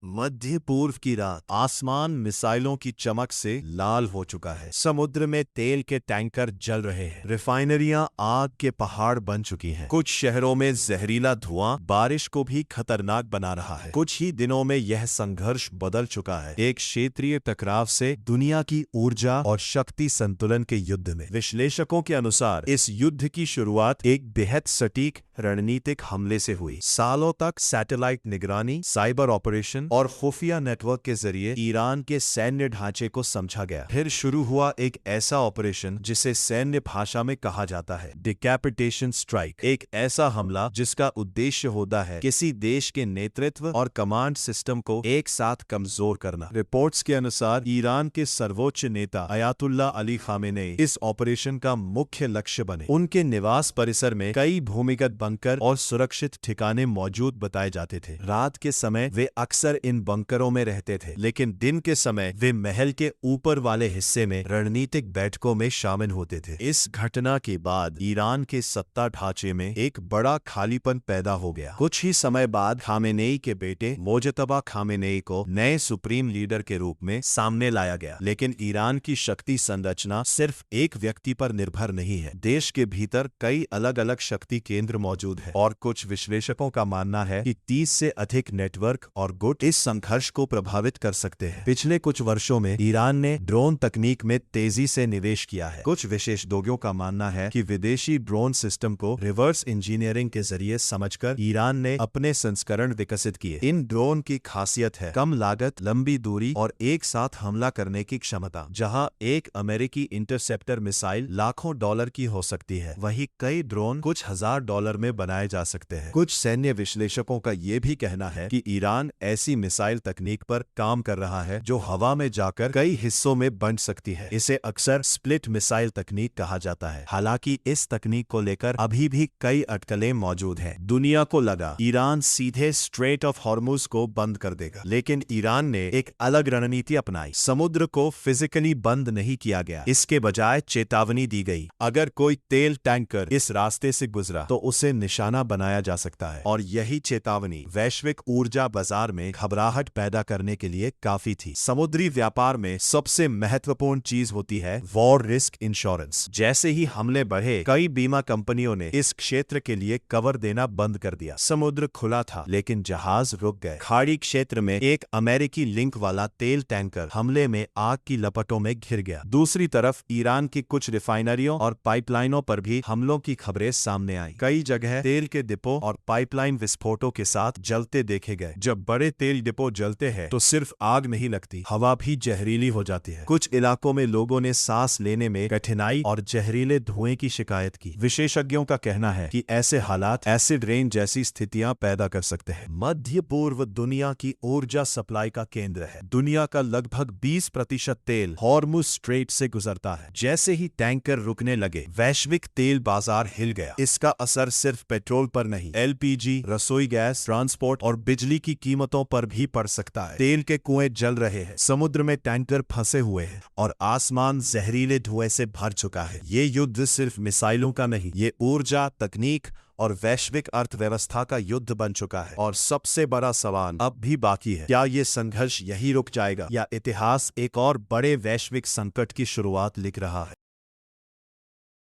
मध्य पूर्व की रात, आसमान मिसाइलों की चमक से लाल हो चुका है। समुद्र में तेल के टैंकर जल रहे हैं। रिफाइनरियां आग के पहाड़ बन चुकी हैं। कुछ शहरों में जहरीला धुआं बारिश को भी खतरनाक बना रहा है। कुछ ही दिनों में यह संघर्ष बदल चुका है, एक क्षेत्रीय टकराव से दुनिया की ऊर्जा और शक्ति संतुलन के युद्ध में। विश्लेषकों के अनुसार इस युद्ध की शुरुआत एक बेहद सटीक रणनीतिक हमले से हुई। सालों तक सैटेलाइट निगरानी, साइबर ऑपरेशन और खुफिया नेटवर्क के जरिए ईरान के सैन्य ढांचे को समझा गया। फिर शुरू हुआ एक ऐसा ऑपरेशन जिसे सैन्य भाषा में कहा जाता है डिकैपिटेशन स्ट्राइक, एक ऐसा हमला जिसका उद्देश्य होता है किसी देश के नेतृत्व और कमांड सिस्टम को एक साथ कमजोर करना। रिपोर्ट्स के अनुसार ईरान के सर्वोच्च नेता अयातुल्ला अली खामेनेई इस ऑपरेशन का मुख्य लक्ष्य बने। उनके निवास परिसर में कई भूमिगत बंकर और सुरक्षित ठिकाने मौजूद बताए जाते थे। रात के समय वे अक्सर इन बंकरों में रहते थे, लेकिन दिन के समय वे महल के ऊपर वाले हिस्से में रणनीतिक बैठकों में शामिल होते थे। इस घटना के बाद ईरान के सत्ता ढांचे में एक बड़ा खालीपन पैदा हो गया। कुछ ही समय बाद खामेनेई के बेटे मोजतबा खामेनेई को नए सुप्रीम लीडर के रूप में सामने लाया गया। लेकिन ईरान की शक्ति संरचना सिर्फ एक व्यक्ति पर निर्भर नहीं है। देश के भीतर कई अलग अलग शक्ति केंद्र मौजूद है और कुछ विश्लेषकों का मानना है कि 30 से अधिक नेटवर्क और गुट इस संघर्ष को प्रभावित कर सकते हैं। पिछले कुछ वर्षों में ईरान ने ड्रोन तकनीक में तेजी से निवेश किया है। कुछ विशेषज्ञों का मानना है कि विदेशी ड्रोन सिस्टम को रिवर्स इंजीनियरिंग के जरिए समझकर ईरान ने अपने संस्करण विकसित किए। इन ड्रोन की खासियत है कम लागत, लंबी दूरी और एक साथ हमला करने की क्षमता। जहां एक अमेरिकी इंटरसेप्टर मिसाइल लाखों डॉलर की हो सकती है, वहीं कई ड्रोन कुछ हजार डॉलर में बनाए जा सकते हैं। कुछ सैन्य विश्लेषकों का यह भी कहना है कि ईरान ऐसी मिसाइल तकनीक पर काम कर रहा है जो हवा में जाकर कई हिस्सों में बंट सकती है। इसे अक्सर स्प्लिट मिसाइल तकनीक कहा जाता है। हालांकि इस तकनीक को लेकर अभी भी कई अटकलें मौजूद हैं। दुनिया को लगा ईरान सीधे स्ट्रेट ऑफ हॉर्मुज को बंद कर देगा, लेकिन ईरान ने एक अलग रणनीति अपनाई। समुद्र को फिजिकली बंद नहीं किया गया, इसके बजाय चेतावनी दी गई, अगर कोई तेल टैंकर इस रास्ते से गुजरा तो उसे निशाना बनाया जा सकता है। और यही चेतावनी वैश्विक ऊर्जा बाजार में घबराहट पैदा करने के लिए काफी थी। समुद्री व्यापार में सबसे महत्वपूर्ण चीज होती है वॉर रिस्क इंश्योरेंस। जैसे ही हमले बढ़े, कई बीमा कंपनियों ने इस क्षेत्र के लिए कवर देना बंद कर दिया। समुद्र खुला था, लेकिन जहाज रुक गए। खाड़ी क्षेत्र में एक अमेरिकी लिंक वाला तेल टैंकर हमले में आग की लपटों में घिर गया। दूसरी तरफ ईरान की कुछ रिफाइनरियों और पाइपलाइनों पर भी हमलों की खबरें सामने आई। कई जगह तेल के डिपो और पाइपलाइन विस्फोटों के साथ जलते देखे गए। जब बड़े तेल डिपो जलते हैं तो सिर्फ आग नहीं लगती, हवा भी जहरीली हो जाती है। कुछ इलाकों में लोगों ने सांस लेने में कठिनाई और जहरीले धुएं की शिकायत की। विशेषज्ञों का कहना है कि ऐसे हालात एसिड रेन जैसी स्थितियां पैदा कर सकते हैं। मध्य पूर्व दुनिया की ऊर्जा सप्लाई का केंद्र है। दुनिया का लगभग 20% तेल हॉर्मुज स्ट्रेट से गुजरता है। जैसे ही टैंकर रुकने लगे, वैश्विक तेल बाजार हिल गया। इसका असर सिर्फ पेट्रोल पर नहीं, एलपीजी, रसोई गैस, ट्रांसपोर्ट और बिजली की कीमतों पर भी पड़ सकता है। तेल के कुएं जल रहे हैं, समुद्र में टैंकर फंसे हुए हैं और आसमान जहरीले धुएं से भर चुका है। ये युद्ध सिर्फ मिसाइलों का नहीं, ये ऊर्जा, तकनीक और वैश्विक अर्थव्यवस्था का युद्ध बन चुका है। और सबसे बड़ा सवाल अब भी बाकी है, क्या ये संघर्ष यही रुक जाएगा या इतिहास एक और बड़े वैश्विक संकट की शुरुआत लिख रहा है?